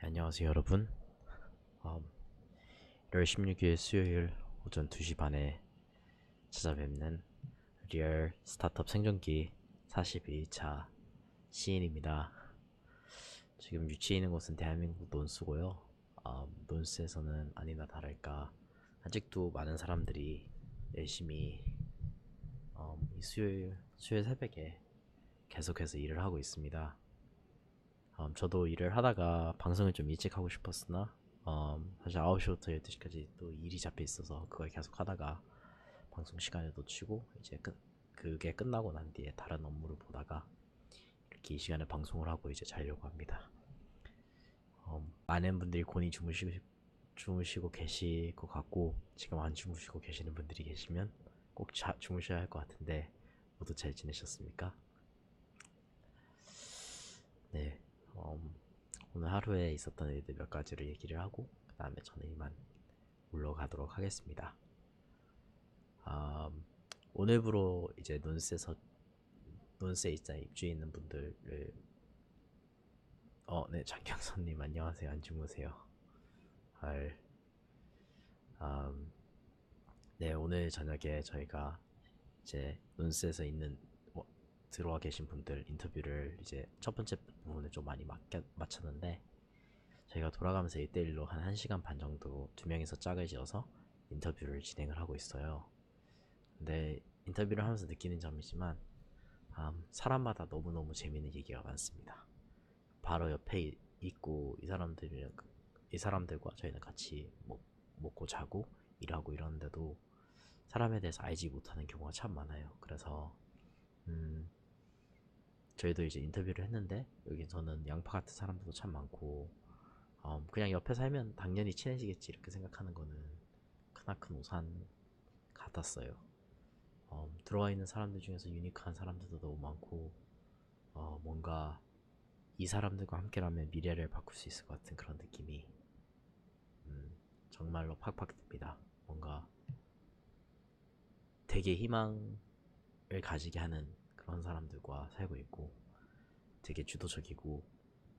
안녕하세요 여러분. 1월 16일 수요일 오전 2시 반에 찾아뵙는 리얼 스타트업 생존기 42차 시인입니다. 지금 위치해 있는 곳은 대한민국 논스고요. 논스에서는 아니나 다를까 아직도 많은 사람들이 열심히 이 수요일 새벽에 계속해서 일을 하고 있습니다. 저도 일을 하다가 방송을 좀 일찍 하고 싶었으나 사실 9시부터 12시까지 또 일이 잡혀 있어서 그걸 계속 하다가 방송 시간을 놓치고 이제 그게 끝나고 난 뒤에 다른 업무를 보다가 이렇게 이 시간에 방송을 하고 이제 자려고 합니다. 많은 분들이 곤히 주무시고 계실 것 같고 지금 안 주무시고 계시는 분들이 계시면 꼭 주무셔야 할 것 같은데 모두 잘 지내셨습니까? 네. 오늘 하루에 있었던 일들 몇 가지를 얘기를 하고 그 다음에 저는 이만 물러가도록 하겠습니다. 오늘부로 이제 논스에 입주해 있는 분들을 네, 장경선님 안녕하세요. 안 주무세요? 헐. 네, 오늘 저녁에 저희가 이제 논스에서 들어와 계신 분들 인터뷰를 이제 첫 번째 부분을 좀 많이 마쳤는데 저희가 돌아가면서 1대1로 한 1시간 반 정도 두 명이서 짝을 지어서 인터뷰를 진행을 하고 있어요. 근데 인터뷰를 하면서 느끼는 점이지만 사람마다 너무너무 재밌는 얘기가 많습니다. 바로 옆에 있고 이 사람들과 저희는 같이 먹고 자고 일하고 이러는데도 사람에 대해서 알지 못하는 경우가 참 많아요. 그래서 저희도 이제 인터뷰를 했는데 여기서는 양파 같은 사람들도 참 많고 그냥 옆에 살면 당연히 친해지겠지 이렇게 생각하는 거는 크나큰 오산 같았어요. 들어와 있는 사람들 중에서 유니크한 사람들도 너무 많고 뭔가 이 사람들과 함께라면 미래를 바꿀 수 있을 것 같은 그런 느낌이 정말로 팍팍 듭니다. 뭔가 되게 희망을 가지게 하는 그런 사람들과 살고 있고 되게 주도적이고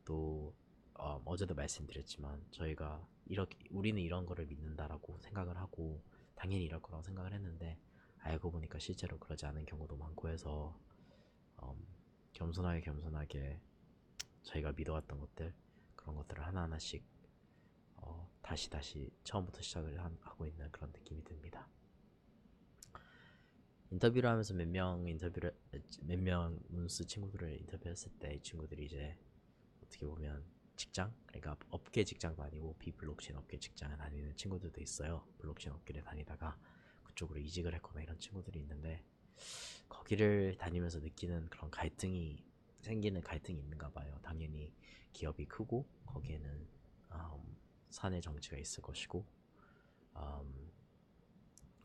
또 어제도 말씀드렸지만 저희가 우리는 이런 거를 믿는다라고 생각을 하고 당연히 이럴 거라고 생각을 했는데 알고 보니까 실제로 그러지 않은 경우도 많고 해서 겸손하게 저희가 믿어왔던 것들 그런 것들을 하나하나씩 다시 처음부터 시작을 하고 있는 그런 느낌이 듭니다. 인터뷰를 하면서 몇 명 문스 친구들을 인터뷰했을 때 이 친구들이 이제 어떻게 보면 직장? 그러니까 업계 직장도 아니고 비블록체인 업계 직장을 다니는 친구들도 있어요. 블록체인 업계를 다니다가 그쪽으로 이직을 했거나 이런 친구들이 있는데 거기를 다니면서 느끼는 그런 생기는 갈등이 있는가 봐요. 당연히 기업이 크고 거기에는 사내 정치가 있을 것이고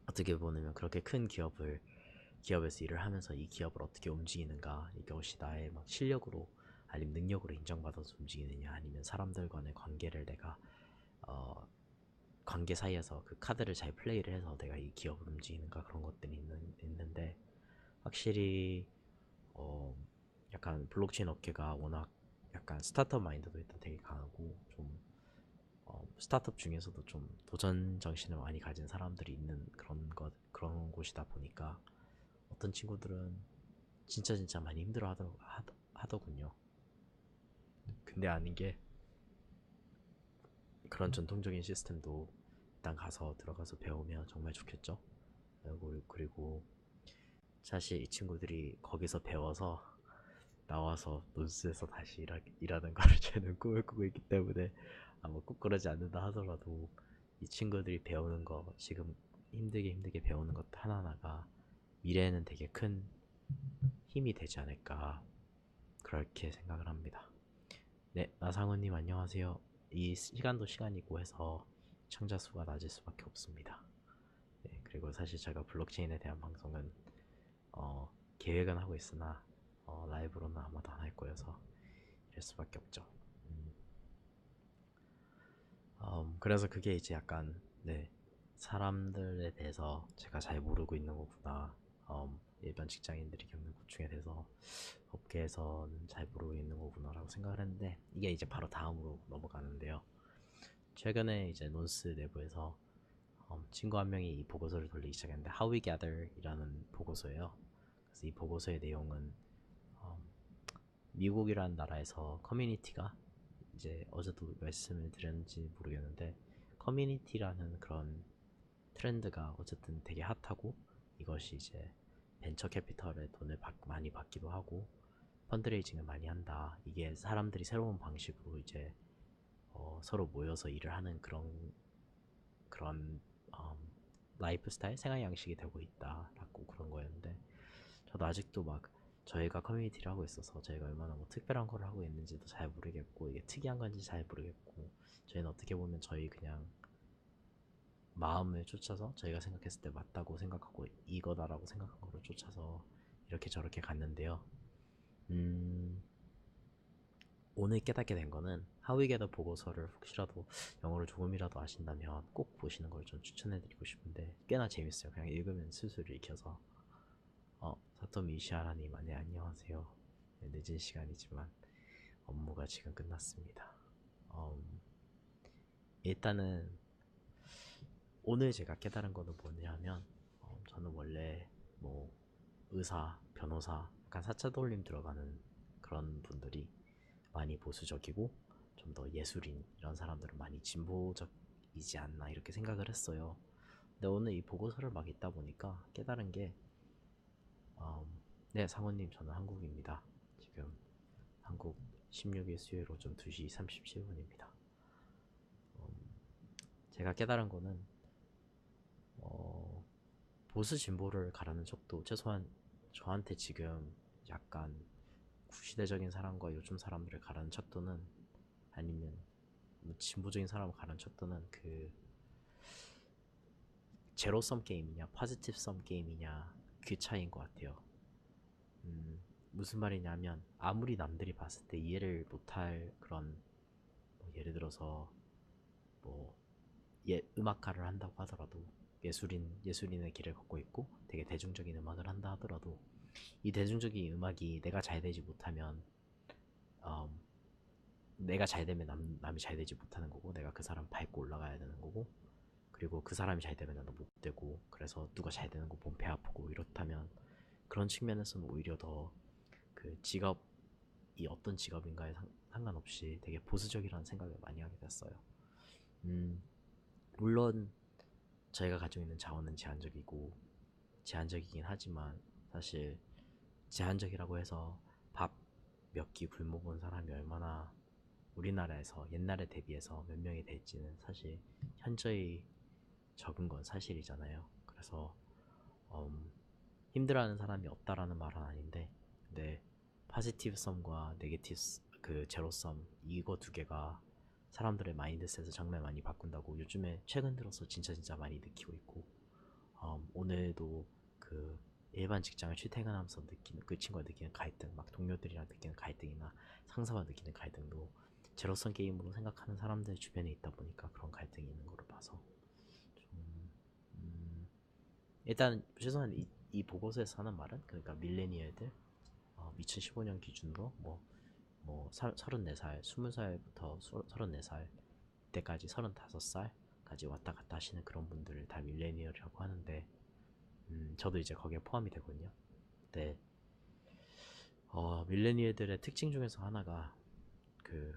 어떻게 보면 그렇게 큰 기업에서 일을 하면서 이 기업을 어떻게 움직이는가 이것이 나의 막 실력으로 아니면 능력으로 인정받아서 움직이느냐 아니면 사람들 간의 관계를 내가 관계 사이에서 그 카드를 잘 플레이를 해서 내가 이 기업을 움직이는가 그런 것들이 있는데 확실히 약간 블록체인 업계가 워낙 약간 스타트업 마인드도 일단 되게 강하고 좀 스타트업 중에서도 좀 도전 정신을 많이 가진 사람들이 있는 그런 곳이다 보니까 어떤 친구들은 진짜 많이 하더군요. 근데 아닌 게 그런 전통적인 시스템도 일단 들어가서 배우면 정말 좋겠죠. 그리고 사실 이 친구들이 거기서 배워서 나와서 논스에서 다시 일하는 거를 저는 꿈을 꾸고 있기 때문에 아마 꼭 그러지 않는다 하더라도 이 친구들이 배우는 거 지금 힘들게 배우는 것 하나하나가 미래에는 되게 큰 힘이 되지 않을까 그렇게 생각을 합니다. 네, 나상훈님 안녕하세요. 이 시간도 시간이고 해서 시청자 수가 낮을 수밖에 없습니다. 네, 그리고 사실 제가 블록체인에 대한 방송은 계획은 하고 있으나 라이브로는 아마도 안 할 거여서 이럴 수밖에 없죠. 그래서 그게 이제 약간 네, 사람들에 대해서 제가 잘 모르고 있는 거구나. 일반 직장인들이 겪는 고충에 대해서 업계에서는 잘 모르고 있는 거구나라고 생각을 했는데 이게 이제 바로 다음으로 넘어가는데요. 최근에 이제 논스 내부에서 친구 한 명이 이 보고서를 돌리기 시작했는데 How We Gather이라는 보고서예요. 그래서 이 보고서의 내용은 음, 미국이라는 나라에서 커뮤니티가 이제 어제도 말씀을 드렸는지 모르겠는데 커뮤니티라는 그런 트렌드가 어쨌든 되게 핫하고 이것이 이제 벤처 캐피털에 돈을 많이 받기도 하고 펀드레이징을 많이 한다. 이게 사람들이 새로운 방식으로 이제 서로 모여서 일을 하는 그런 라이프 스타일, 생활 양식이 되고 있다라고 그런 거였는데 저도 아직도 막 저희가 커뮤니티를 하고 있어서 저희가 얼마나 뭐 특별한 걸 하고 있는지도 잘 모르겠고 이게 특이한 건지 잘 모르겠고 저희는 어떻게 보면 저희 그냥 마음을 쫓아서 저희가 생각했을 때 맞다고 생각하고 이거다라고 생각한 거를 쫓아서 이렇게 저렇게 갔는데요. 음, 오늘 깨닫게 된 거는 하위게더 보고서를 혹시라도 영어를 조금이라도 아신다면 꼭 보시는 걸 좀 추천해드리고 싶은데 꽤나 재밌어요. 그냥 읽으면 슬슬 읽혀서 사토미 이시하라님 안녕하세요. 네, 늦은 시간이지만 업무가 지금 끝났습니다. 일단은 오늘 제가 깨달은 거는 뭐냐면 저는 원래 뭐 의사, 변호사, 약간 사차 돌림 들어가는 그런 분들이 많이 보수적이고 좀 더 예술인 이런 사람들은 많이 진보적이지 않나 이렇게 생각을 했어요. 근데 오늘 이 보고서를 막 읽다 보니까 깨달은 게 네, 상호님 저는 한국입니다. 지금 한국 16일 수요일 오전 2시 37분입니다. 제가 깨달은 거는 어, 보수 진보를 가르는 척도 최소한 저한테 지금 약간 구시대적인 사람과 요즘 사람들을 가르는 척도는 아니면 뭐 진보적인 사람을 가르는 척도는 그 제로섬 게임이냐 파지티브 섬 게임이냐 그 차이인 것 같아요. 무슨 말이냐면 아무리 남들이 봤을 때 이해를 못할 그런 뭐 예를 들어서 뭐 음악가를 한다고 하더라도 예술인의 길을 걷고 있고 되게 대중적인 음악을 한다 하더라도 이 대중적인 음악이 내가 잘 되지 못하면 음, 내가 잘 되면 남이 잘 되지 못하는 거고 내가 그 사람 밟고 올라가야 되는 거고 그리고 그 사람이 잘 되면 나도 못 되고 그래서 누가 잘 되는 거 보면 배 아프고 이렇다면 그런 측면에서는 오히려 더 그 직업이 어떤 직업인가에 상관없이 되게 보수적이라는 생각을 많이 하게 됐어요. 음, 물론 저희가 가지고 있는 자원은 제한적이긴 하지만 사실 제한적이라고 해서 밥 몇 끼 굶어 본 사람이 얼마나 우리나라에서 옛날에 대비해서 몇 명이 될지는 사실 현저히 적은 건 사실이잖아요. 그래서 음, 힘들어하는 사람이 없다라는 말은 아닌데, 근데 파지티브 썸과 네게티브 그 제로 썸 이거 두 개가 사람들의 마인드셋을 정말 많이 바꾼다고 요즘에 최근 들어서 진짜 많이 느끼고 있고, 오늘도 그 일반 직장을 출퇴근하면서 느끼는 그 친구가 느끼는 갈등, 막 동료들이랑 느끼는 갈등이나 상사와 느끼는 갈등도 제로섬 게임으로 생각하는 사람들 주변에 있다 보니까 그런 갈등이 있는 걸로 봐서 좀 일단 최소한 이 보고서에서 하는 말은 그러니까 밀레니얼들 2015년 기준으로 뭐 34살, 20살부터 34살 때까지 35살까지 왔다 갔다 하시는 그런 분들을 다 밀레니얼이라고 하는데 저도 이제 거기에 포함이 되거든요. 근데 밀레니얼들의 특징 중에서 하나가 그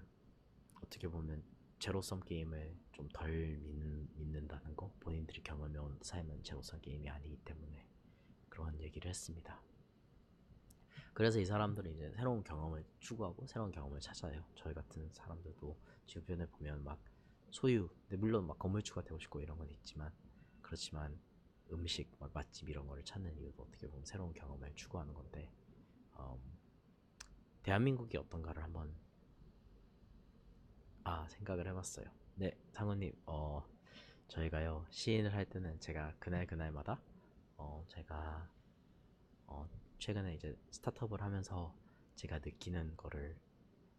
어떻게 보면 제로섬 게임을 좀 덜 믿는다는 거 본인들이 경험해온 삶은 제로섬 게임이 아니기 때문에 그런 얘기를 했습니다. 그래서 이 사람들은 이제 새로운 경험을 추구하고 새로운 경험을 찾아요. 저희 같은 사람들도 주변에 보면 막 소유, 근데 물론 막 건물주가 되고 싶고 이런 건 있지만 그렇지만 음식, 막 맛집 이런 거를 찾는 이유도 어떻게 보면 새로운 경험을 추구하는 건데 음, 대한민국이 어떤가를 한번 생각을 해봤어요. 네, 상우님, 저희가요 시인을 할 때는 제가 그날마다 제가 어, 최근에 이제 스타트업을 하면서 제가 느끼는 거를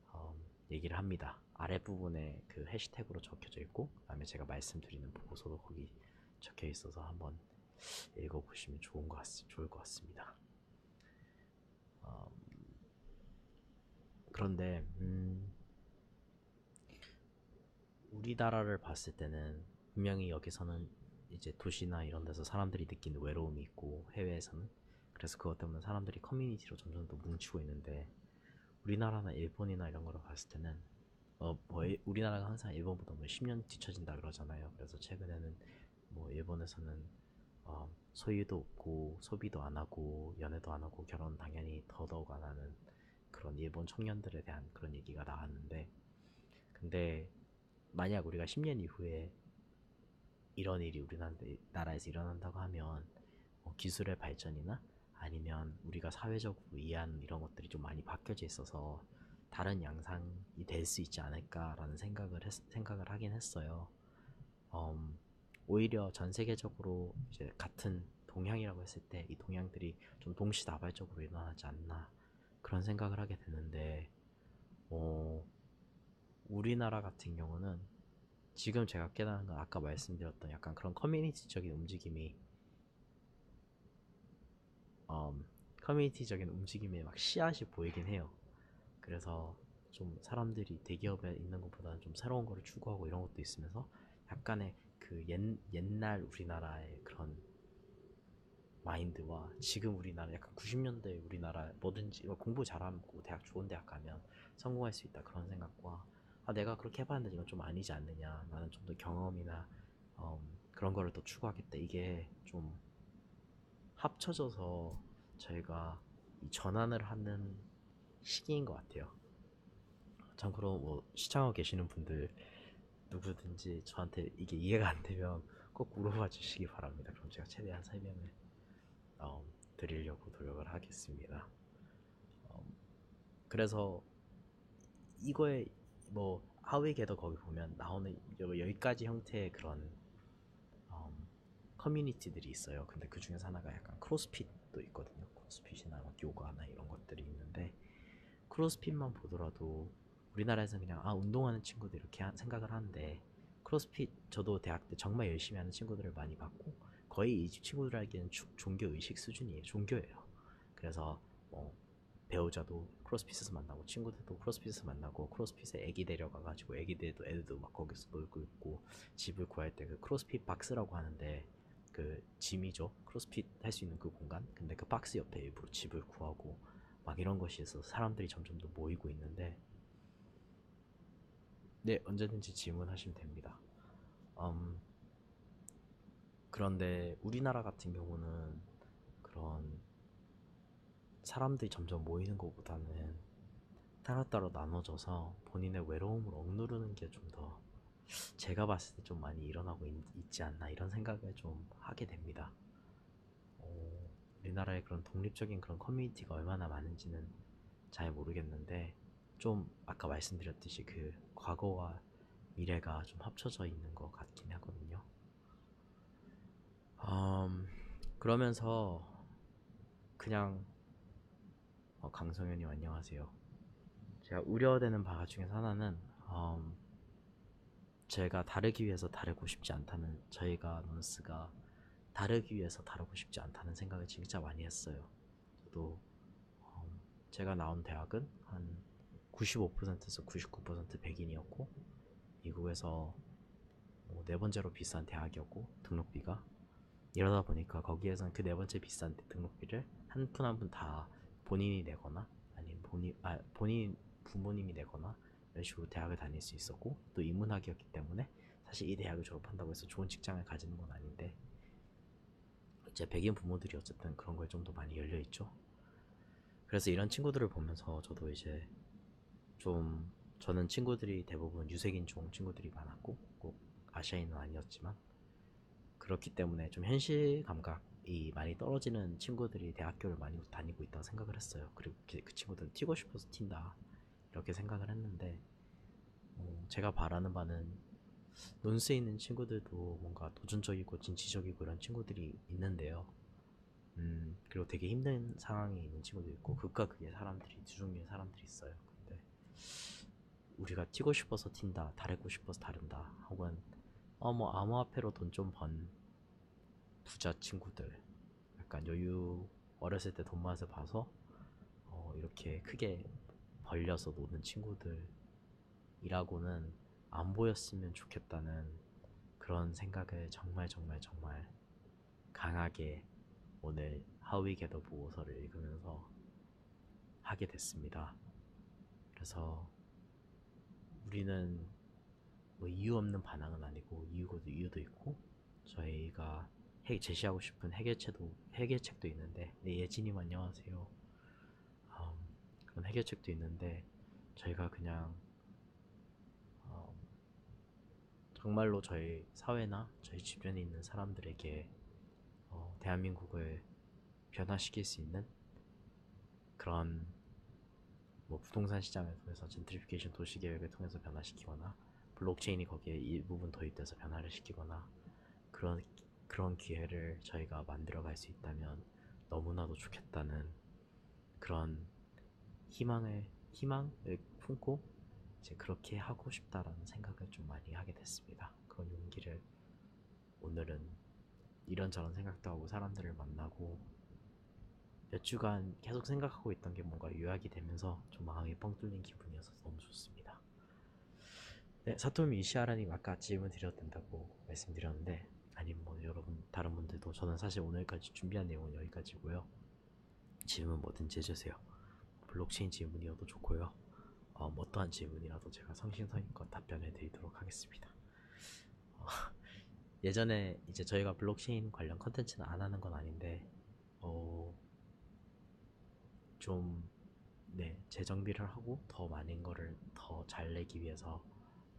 어, 얘기를 합니다. 아랫부분에 그 해시태그로 적혀져 있고 그다음에 제가 말씀드리는 보고서도 거기 적혀 있어서 한번 읽어보시면 좋을 것 같습니다. 그런데 우리나라를 봤을 때는 분명히 여기서는 이제 도시나 이런 데서 사람들이 느끼는 외로움이 있고 해외에서는 그래서 그것 때문에 사람들이 커뮤니티로 점점 더 뭉치고 있는데 우리나라나 일본이나 이런 거를 봤을 때는 우리나라가 항상 일본보다 뭐 10년 뒤처진다 그러잖아요. 그래서 최근에는 뭐 일본에서는 소유도 없고 소비도 안 하고 연애도 안 하고 결혼 당연히 더더욱 안 하는 그런 일본 청년들에 대한 그런 얘기가 나왔는데 근데 만약 우리가 10년 이후에 이런 일이 우리나라에서 일어난다고 하면 기술의 발전이나 아니면 우리가 사회적으로 이해하는 이런 것들이 좀 많이 바뀌어져 있어서 다른 양상이 될 수 있지 않을까라는 생각을 하긴 했어요. 음, 오히려 전 세계적으로 이제 같은 동향이라고 했을 때 이 동향들이 좀 동시다발적으로 일어나지 않나 그런 생각을 하게 되는데 어, 우리나라 같은 경우는 지금 제가 깨달은 건 아까 말씀드렸던 약간 그런 커뮤니티적인 움직임이 음, 커뮤니티적인 움직임에 막 씨앗이 보이긴 해요. 그래서 좀 사람들이 대기업에 있는 것보다는 좀 새로운 거를 추구하고 이런 것도 있으면서 약간의 그 옛날 우리나라의 그런 마인드와 지금 우리나라 약간 90년대 우리나라 뭐든지 공부 잘하고 대학 좋은 대학 가면 성공할 수 있다 그런 생각과 내가 그렇게 해봤는데 이건 좀 아니지 않느냐 나는 좀 더 경험이나 그런 거를 더 추구하겠다 이게 좀 합쳐져서 저희가 이 전환을 하는 시기인 것 같아요. 참고로 뭐 시청하고 계시는 분들 누구든지 저한테 이게 이해가 안 되면 꼭 물어봐 주시기 바랍니다. 그럼 제가 최대한 설명을 어, 드리려고 노력을 하겠습니다. 어, 그래서 이거에 뭐 하위계도 거기 보면 나오는 10가지 형태의 그런 음, 커뮤니티들이 있어요. 근데 그 중에서 하나가 약간 크로스핏도 있거든요. 크로스핏이나 막 요가나 이런 것들이 있는데 크로스핏만 보더라도 우리나라에서 그냥 운동하는 친구들 이렇게 생각을 하는데 크로스핏 저도 대학 때 정말 열심히 하는 친구들을 많이 봤고 거의 이 친구들에게는 종교 의식 수준이에요. 종교예요. 그래서 뭐 배우자도 크로스핏에서 만나고 친구들도 크로스핏에서 만나고 크로스핏에 애기 데려가가지고 애들도 막 거기서 놀고 있고 집을 구할 때 그 크로스핏 박스라고 하는데 그 짐이죠. 크로스핏 할 수 있는 그 공간. 근데 그 박스 옆에 일부러 집을 구하고 막 이런 것이 있어서 사람들이 점점 더 모이고 있는데 네 언제든지 질문하시면 됩니다. 음, 그런데 우리나라 같은 경우는 그런 사람들이 점점 모이는 것보다는 따로따로 나눠져서 본인의 외로움을 억누르는 게 좀 더 제가 봤을 때 좀 많이 일어나고 있지 않나 이런 생각을 좀 하게 됩니다. 우리나라의 그런 독립적인 그런 커뮤니티가 얼마나 많은지는 잘 모르겠는데 좀 아까 말씀드렸듯이 그 과거와 미래가 좀 합쳐져 있는 것 같긴 하거든요. 음, 그러면서 그냥 강성현님 안녕하세요. 제가 우려되는 바가 중에서 하나는 음, 제가 다르기 위해서 다르고 싶지 않다는 저희가 넌스가 다르기 위해서 다르고 싶지 않다는 생각을 진짜 많이 했어요. 저도 제가 나온 대학은 한 95%에서 99% 백인이었고 미국에서 네 번째로 비싼 대학이었고 등록비가 이러다 보니까 거기에선 그 네 번째 비싼 등록비를 한 푼 한 푼 다 본인이 내거나 아니면 본인 부모님이 내거나 이런 식으로 대학을 다닐 수 있었고 또 인문학이었기 때문에 사실 이 대학을 졸업한다고 해서 좋은 직장을 가지는 건 아닌데 이제 백인 부모들이 어쨌든 그런 거에 좀 더 많이 열려 있죠. 그래서 이런 친구들을 보면서 저도 이제 좀 저는 친구들이 대부분 유색인종 친구들이 많았고 꼭 아시아인은 아니었지만 그렇기 때문에 좀 현실 감각이 많이 떨어지는 친구들이 대학교를 많이 다니고 있다고 생각을 했어요. 그리고 그 친구들은 튀고 싶어서 튄다 이렇게 생각을 했는데 제가 바라는 바는 논스에 있는 친구들도 뭔가 도전적이고 진취적이고 이런 친구들이 있는데요. 그리고 되게 힘든 상황에 있는 친구도 있고 극과 극의 사람들이 두 종류의 사람들이 있어요. 근데 우리가 튀고 싶어서 튄다, 다르고 싶어서 다른다, 혹은 뭐 암호화폐로 돈 좀 번 부자 친구들, 약간 여유 어렸을 때 돈 맛을 봐서 이렇게 크게 벌려서 노는 친구들이라고는 안 보였으면 좋겠다는 그런 생각을 정말 정말 정말 강하게 오늘 하위계도 보고서를 읽으면서 하게 됐습니다. 그래서 우리는 뭐 이유 없는 반항은 아니고 이유도 있고, 저희가 제시하고 싶은 해결책도 있는데, 네, 예진님 안녕하세요. 그런 해결책도 있는데 저희가 그냥 정말로 저희 사회나 저희 주변에 있는 사람들에게 대한민국을 변화시킬 수 있는 그런, 뭐 부동산 시장을 통해서 젠트리피케이션 도시계획을 통해서 변화시키거나, 블록체인이 거기에 일부분 도입돼서 변화를 시키거나, 그런 그런 기회를 저희가 만들어갈 수 있다면 너무나도 좋겠다는 그런 희망을 품고 이제 그렇게 하고 싶다라는 생각을 좀 많이 하게 됐습니다. 그런 용기를, 오늘은 이런저런 생각도 하고 사람들을 만나고 몇 주간 계속 생각하고 있던 게 뭔가 요약이 되면서 좀 마음이 뻥 뚫린 기분이어서 너무 좋습니다. 네, 사토미 이시아라님 아까 질문 드려도 된다고 말씀드렸는데, 아니면 뭐 여러분 다른 분들도, 저는 사실 오늘까지 준비한 내용은 여기까지고요. 질문 뭐든지 해주세요. 블록체인 질문이어도 좋고요. 어떠한 질문이라도 제가 성심성의껏 답변해 드리도록 하겠습니다. 예전에 이제 저희가 블록체인 관련 컨텐츠는 안 하는 건 아닌데, 좀, 네, 재정비를 하고 더 많은 거를 더 잘 내기 위해서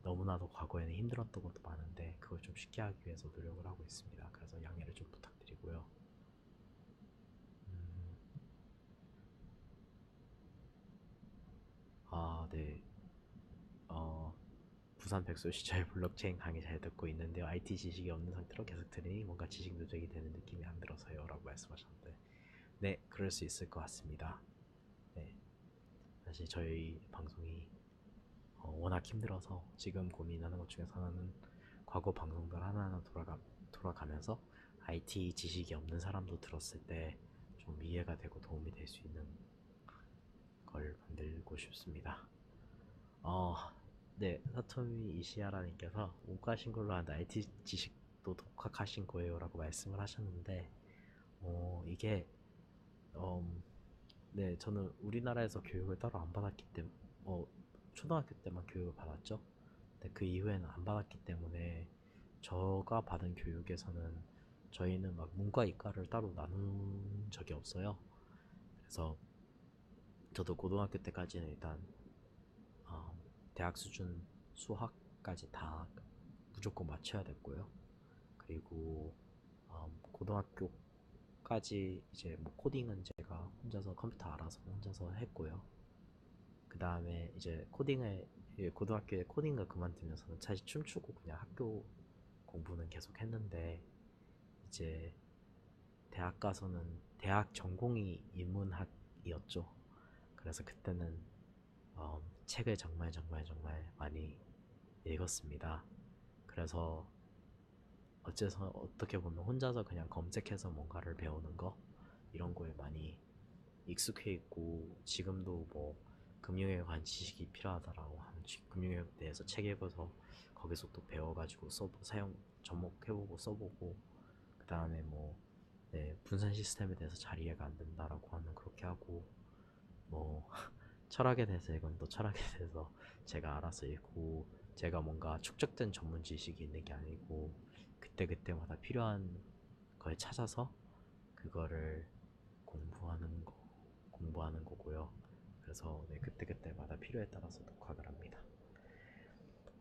너무나도 과거에는 힘들었던 것도 많은데, 그걸 좀 쉽게 하기 위해서 노력을 하고 있습니다. 그래서 양해를 좀 부탁드리고요. 네. 어, 부산 백소 시절 블록체인 강의 잘 듣고 있는데요. IT 지식이 없는 상태로 계속 들으니 뭔가 지식 누적이 되는 느낌이 안 들어서요. 라고 말씀하셨는데, 네, 그럴 수 있을 것 같습니다. 네, 사실 저희 방송이 워낙 힘들어서 지금 고민하는 것 중에서 하나는 과거 방송들 하나하나 돌아가면서 IT 지식이 없는 사람도 들었을 때 좀 이해가 되고 도움이 될 수 있는 걸 만들고 싶습니다. 어, 네, 사토미 이시아라님께서 문과신 걸로 아는데 IT 지식도 독학하신 거예요 라고 말씀을 하셨는데, 이게, 네, 저는 우리나라에서 교육을 따로 안 받았기 때문에, 초등학교 때만 교육을 받았죠. 근데 그 이후에는 안 받았기 때문에, 저가 받은 교육에서는 저희는 막 문과 이과를 따로 나눈 적이 없어요. 그래서 저도 고등학교 때까지는 일단 어, 대학 수준 수학까지 다 무조건 맞춰야 됐고요. 그리고 고등학교까지 이제 뭐 코딩은 제가 혼자서 컴퓨터 알아서 혼자서 했고요. 그 다음에 이제 고등학교에 코딩을 그만두면서는 사실 춤추고 그냥 학교 공부는 계속 했는데, 이제 대학 가서는 대학 전공이 인문학이었죠. 그래서 그때는 책을 정말 정말 정말 많이 읽었습니다. 그래서 어째서 어떻게 보면 혼자서 그냥 검색해서 뭔가를 배우는 거, 이런 거에 많이 익숙해 있고, 지금도 뭐 금융에 관한 지식이 필요하다라고 하면 금융에 대해서 책 읽어서 거기서 또 배워가지고 사용 접목해보고 써보고, 그 다음에 뭐, 네, 분산 시스템에 대해서 잘 이해가 안 된다라고 하면 그렇게 하고, 뭐 철학에 대해서 이건 또 철학에 대해서 제가 알아서 읽고, 제가 뭔가 축적된 전문 지식이 있는 게 아니고 그때그때마다 필요한 걸 찾아서 그거를 공부하는 거 공부하는 거고요. 그래서 네, 그때그때마다 필요에 따라서 독학을 합니다.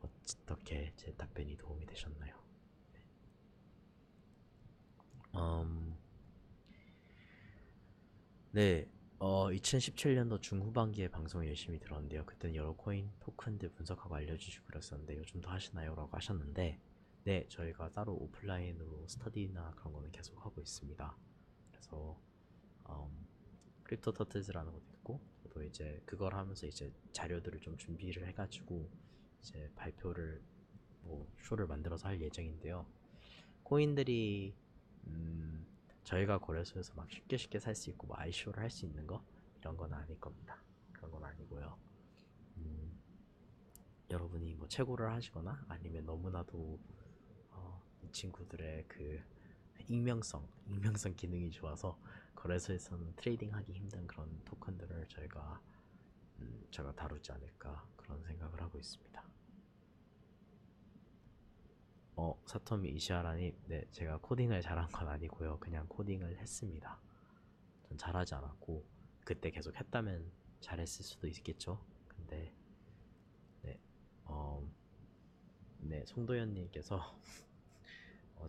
어떻게 제 답변이 도움이 되셨나요? 네, 2017년도 중후반기에 방송 열심히 들었는데요. 그때는 여러 코인, 토큰들 분석하고 알려주시고 그랬었는데 요즘도 하시나요? 라고 하셨는데, 네, 저희가 따로 오프라인으로 스터디나 그런 거는 계속 하고 있습니다. 그래서 크립토 터틀즈라는 것도 있고, 저도 이제 그걸 하면서 이제 자료들을 좀 준비를 해가지고 이제 발표를, 뭐 쇼를 만들어서 할 예정인데요. 코인들이 음, 저희가 거래소에서 막 쉽게 쉽게 살 수 있고 뭐 아이쇼를 할 수 있는 거, 이런 건 아닐 겁니다. 그런 건 아니고요. 여러분이 뭐 채굴을 하시거나 아니면 너무나도 이 친구들의 그 익명성 기능이 좋아서 거래소에서는 트레이딩하기 힘든 그런 토큰들을 제가 다루지 않을까 그런 생각을 하고 있습니다. 사토미 이시하라님, 네, 제가 코딩을 잘한 건 아니고요. 그냥 코딩을 했습니다. 전 잘하지 않았고 그때 계속 했다면 잘했을 수도 있겠죠. 근데 네, 어, 네, 송도현님께서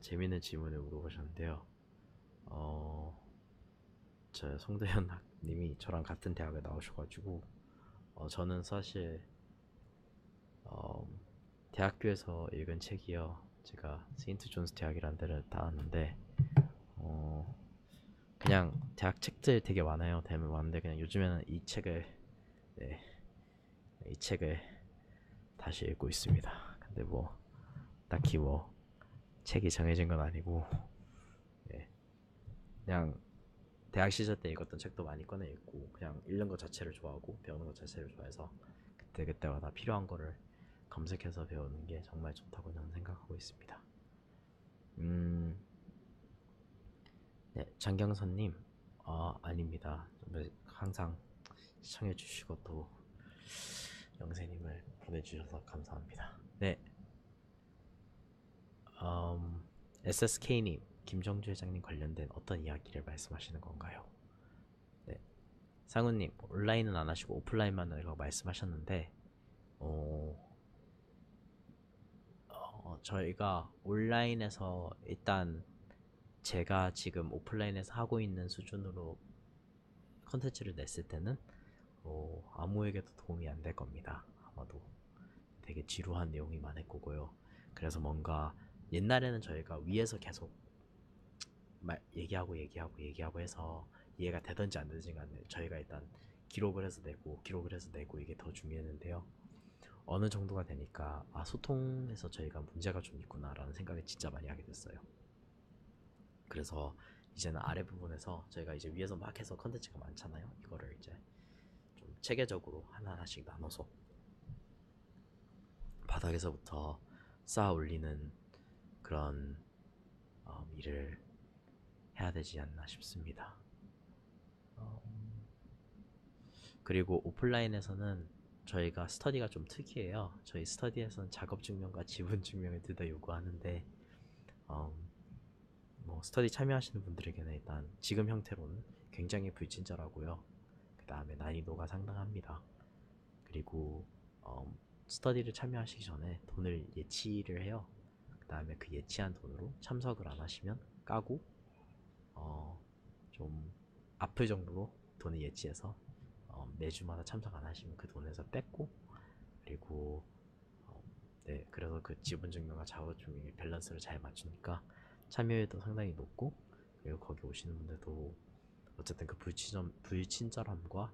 재밌는 질문을 물어보셨는데요. 어, 저 송도현 님이 저랑 같은 대학에 나오셔가지고 저는 사실 어, 대학교에서 읽은 책이요. 제가 세인트 존스 대학이라는 데를 나왔는데 어, 그냥 대학 책들 되게 많아요. 되게 많은데 그냥 요즘에는 네, 이 책을 다시 읽고 있습니다. 근데 뭐 딱히 뭐 책이 정해진 건 아니고 네, 그냥 대학 시절 때 읽었던 책도 많이 꺼내 읽고 그냥 읽는 것 자체를 좋아하고 배우는 것 자체를 좋아해서 그때그때마다 필요한 거를 검색해서 배우는 게 정말 좋다고 저는 생각하고 있습니다. 음, 네, 장경선님, 아닙니다. 항상 시청해주시고 또 영세님을 보내주셔서 감사합니다. 네, SSK님, 김정주 회장님 관련된 어떤 이야기를 말씀하시는 건가요? 네, 상우님, 온라인은 안 하시고 오프라인만 하라고 말씀하셨는데, 어, 저희가 온라인에서 일단 제가 지금 오프라인에서 하고 있는 수준으로 컨텐츠를 냈을 때는 아무에게도 도움이 안 될 겁니다. 아마도 되게 지루한 내용이 많을 거고요. 그래서 뭔가 옛날에는 저희가 위에서 계속 얘기하고 해서 이해가 되든지 안 되든지 간에 저희가 일단 기록을 해서 내고 이게 더 중요했는데요. 어느 정도가 되니까 소통에서 저희가 문제가 좀 있구나라는 생각을 진짜 많이 하게 됐어요. 그래서 이제는 아래 부분에서 저희가 이제 위에서 막 해서 컨텐츠가 많잖아요. 이거를 이제 좀 체계적으로 하나하나씩 나눠서 바닥에서부터 쌓아 올리는 그런 일을 해야 되지 않나 싶습니다. 그리고 오프라인에서는 저희가 스터디가 좀 특이해요. 저희 스터디에서는 작업 증명과 지분 증명을 둘 다 요구하는데 뭐 스터디 참여하시는 분들에게는 일단 지금 형태로는 굉장히 불친절하고요. 그 다음에 난이도가 상당합니다. 그리고 스터디를 참여하시기 전에 돈을 예치를 해요. 그 다음에 그 예치한 돈으로 참석을 안 하시면 까고 좀 아플 정도로 돈을 예치해서 매주마다 참석 안 하시면 그 돈에서 뺏고 그리고 네, 그래서 그 지분 증명과 자본 증명의 밸런스를 잘 맞추니까 참여율도 상당히 높고 그리고 거기 오시는 분들도 어쨌든 그 불친절함과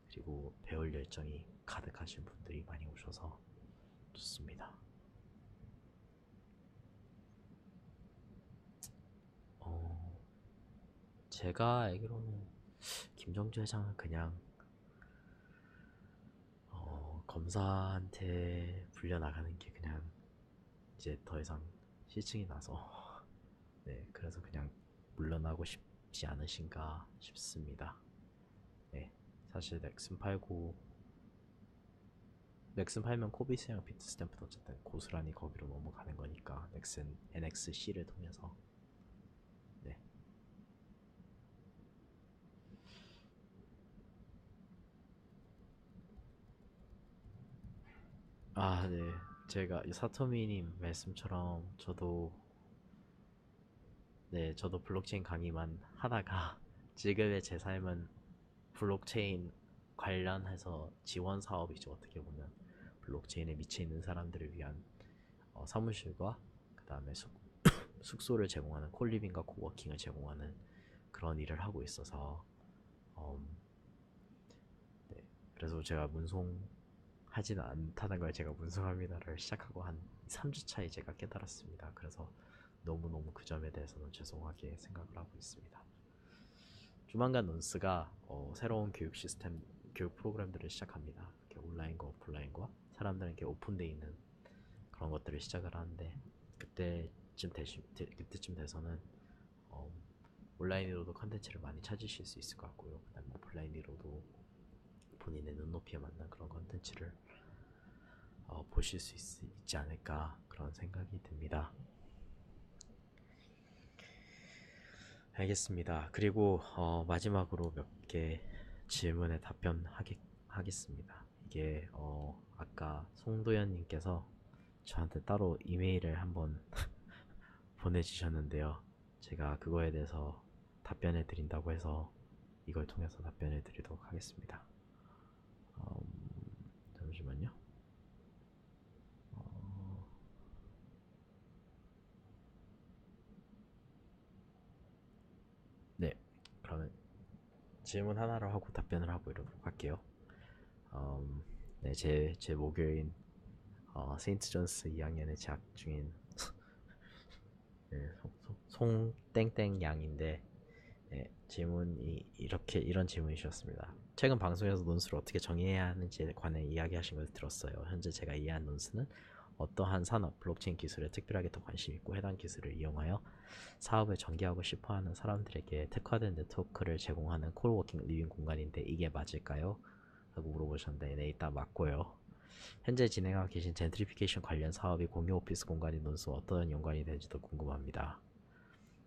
그리고 배울 열정이 가득하신 분들이 많이 오셔서 좋습니다. 어, 제가 알기로는 김정주 회장은 그냥 검사한테 불려나가는 게 그냥 이제 더 이상 실증이 나서 네, 그래서 그냥 물러나고 싶지 않으신가 싶습니다. 네, 사실 넥슨 팔면 코비스랑 비트스탬프도 어쨌든 고스란히 거기로 넘어가는 거니까 넥슨 NXC를 통해서 네. 네. 제가 사토미님 말씀처럼 저도 블록체인 강의만 하다가 지금의 제 삶은 블록체인 관련해서 지원 사업이죠. 어떻게 보면 블록체인에 미쳐 있는 사람들을 위한 사무실과 그 다음에 숙소를 제공하는 콜리빙과 코워킹을 제공하는 그런 일을 하고 있어서 음, 네. 그래서 제가 문송하지는 않다는 걸 제가 문송합니다를 시작하고 한 3주 차에 제가 깨달았습니다. 그래서 너무너무 그 점에 대해서는 죄송하게 생각을 하고 있습니다. 조만간 논스가 새로운 교육 프로그램들을 시작합니다. 온라인과 오프라인과 사람들에게 오픈되어 있는 그런 것들을 시작을 하는데, 그때쯤 돼서는 어, 온라인으로도 컨텐츠를 많이 찾으실 수 있을 것 같고요. 그다음에 오프라인으로도 본인의 눈높이에 맞는 그런 컨텐츠를 보실 수 있지 않을까 그런 생각이 듭니다. 알겠습니다. 그리고 마지막으로 몇 개 질문에 답변하겠습니다. 이게 아까 송도현님께서 저한테 따로 이메일을 한번 보내주셨는데요. 제가 그거에 대해서 답변해 드린다고 해서 이걸 통해서 답변해 드리도록 하겠습니다. 잠시만요. 네, 그러면 질문 하나를 하고 답변을 하고 이러도록 할게요. 네, 제 목요인 세인트 존스 2학년에 재학 중인 네, 송땡땡 양인데, 네, 질문이 이런 질문이셨습니다. 최근 방송에서 논술을 어떻게 정의해야 하는지에 관해 이야기하신 것을 들었어요. 현재 제가 이해한 논술은 어떠한 산업, 블록체인 기술에 특별하게 더 관심 있고 해당 기술을 이용하여 사업을 전개하고 싶어하는 사람들에게 특화된 네트워크를 제공하는 콜워킹 리빙 공간인데 이게 맞을까요? 라고 물어보셨는데, 네, 일단 맞고요. 현재 진행하고 계신 젠트리피케이션 관련 사업이 공유 오피스 공간인 논스와 어떤 연관이 되는지도 궁금합니다.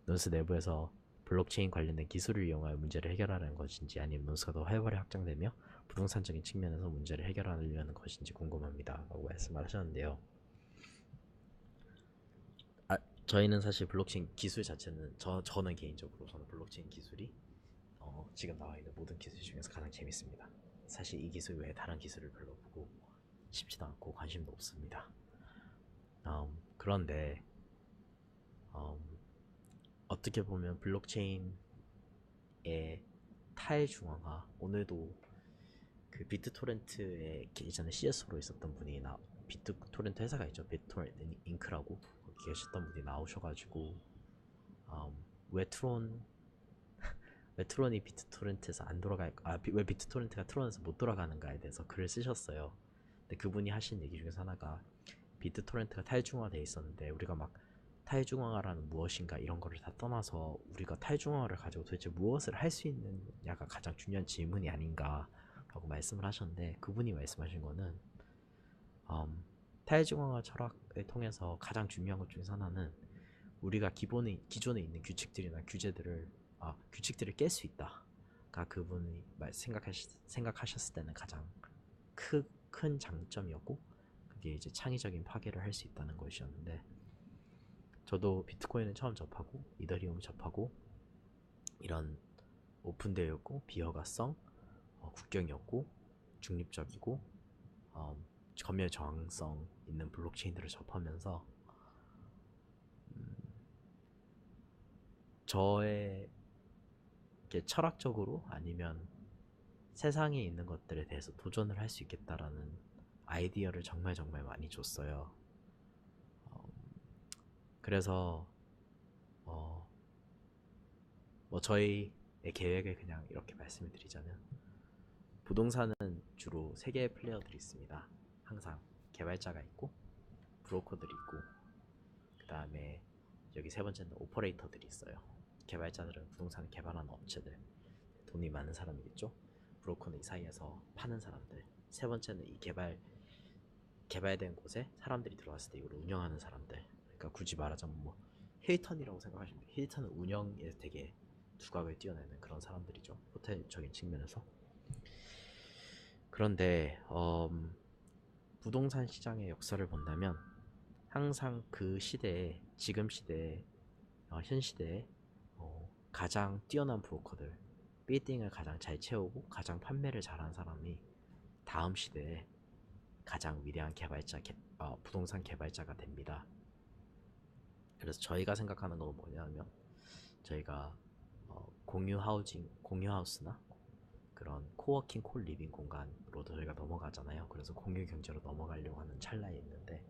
논스 내부에서 블록체인 관련된 기술을 이용하여 문제를 해결하는 것인지, 아니면 논스가 더 활발히 확장되며 부동산적인 측면에서 문제를 해결하려는 것인지 궁금합니다. 라고 말씀을 하셨는데요. 저희는 사실 블록체인 기술 자체는 저는 개인적으로 저는 블록체인 기술이 지금 나와 있는 모든 기술 중에서 가장 재밌습니다. 사실 이 기술 외에 다른 기술을 별로 보고 싶지도 않고 관심도 없습니다. 그런데 어떻게 보면 블록체인의 탈중앙화, 오늘도 그 비트토렌트에 예전에 CS로 있었던 분이 비트토렌트 회사가 있죠. 비트토렌트 잉크라고 거기 계셨던 분이 나오셔가지고 왜 트론이 비트토렌트에서 안 돌아갈, 왜 비트토렌트가 트론에서 못 돌아가는가에 대해서 글을 쓰셨어요. 근데 그분이 하신 얘기 중에서 하나가, 비트토렌트가 탈중화돼 있었는데 우리가 막 탈중앙화라는 무엇인가 이런 거를 다 떠나서 우리가 탈중앙화를 가지고 도대체 무엇을 할 수 있느냐가 가장 중요한 질문이 아닌가라고 말씀을 하셨는데, 그분이 말씀하신 거는 탈중앙화 철학을 통해서 가장 중요한 것 중에 하나는 우리가 기존에 있는 규칙들을 깰 수 있다가 그분이 생각하셨을 때는 가장 큰 장점이었고, 그게 이제 창의적인 파괴를 할 수 있다는 것이었는데, 저도 비트코인을 처음 접하고 이더리움 접하고 이런 오픈되어 있고 비허가성, 국경이 없고 중립적이고 검열 저항성 있는 블록체인들을 접하면서 저의 철학적으로 아니면 세상에 있는 것들에 대해서 도전을 할 수 있겠다라는 아이디어를 정말 정말 많이 줬어요. 그래서 뭐 저희의 계획을 그냥 이렇게 말씀을 드리자면, 부동산은 주로 세 개의 플레이어들이 있습니다. 항상 개발자가 있고 브로커들이 있고, 그 다음에 여기 세 번째는 오퍼레이터들이 있어요. 개발자들은 부동산을 개발하는 업체들, 돈이 많은 사람이겠죠. 브로커는 이 사이에서 파는 사람들, 세 번째는 이 개발된 곳에 사람들이 들어왔을 때 이걸 운영하는 사람들. 그러니까 굳이 말하자면 뭐 힐턴이라고 생각하시면 돼요. 힐턴은 운영에 되게 두각을 띄어내는 그런 사람들이죠, 호텔적인 측면에서. 그런데 부동산 시장의 역사를 본다면 항상 그 시대에, 지금 시대에, 현 시대에 가장 뛰어난 브로커들, 빌딩을 가장 잘 채우고 가장 판매를 잘한 사람이 다음 시대에 가장 위대한 부동산 개발자가 됩니다. 그래서 저희가 생각하는 건 뭐냐면, 저희가 공유 하우스나 그런 코워킹 콜 리빙 공간으로 저희가 넘어가잖아요. 그래서 공유 경제로 넘어가려고 하는 찰나에 있는데,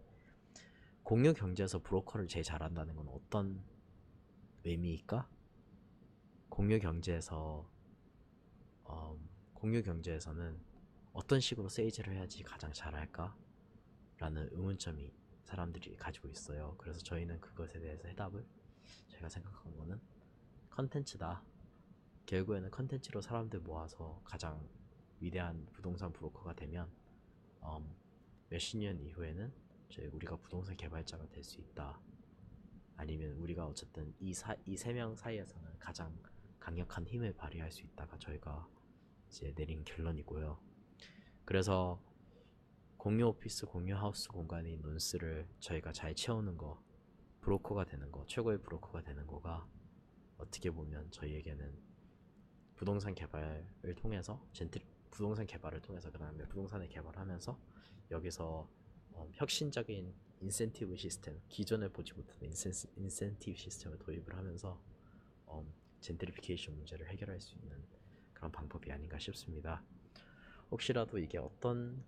공유 경제에서 브로커를 제일 잘한다는 건 어떤 의미일까? 공유 경제에서는 어떤 식으로 세일즈를 해야지 가장 잘할까? 라는 의문점이 사람들이 가지고 있어요. 그래서 저희는 그것에 대해서 해답을 저희가 생각한 거는 컨텐츠다. 결국에는 컨텐츠로 사람들 모아서 가장 위대한 부동산 브로커가 되면 몇십 년 이후에는 우리가 부동산 개발자가 될 수 있다. 아니면 우리가 어쨌든 이 세 명 사이에서는 가장 강력한 힘을 발휘할 수 있다가 저희가 이제 내린 결론이고요. 그래서 공유 오피스, 공유 하우스 공간인 논스를 저희가 잘 채우는 거, 브로커가 되는 거, 최고의 브로커가 되는 거가 어떻게 보면 저희에게는 부동산 개발을 통해서 부동산 개발을 통해서 그 다음에 부동산을 개발하면서 여기서 혁신적인 인센티브 시스템, 기존에 보지 못했던 인센티브 시스템을 도입을 하면서 젠트리피케이션 문제를 해결할 수 있는 그런 방법이 아닌가 싶습니다. 혹시라도 이게 어떤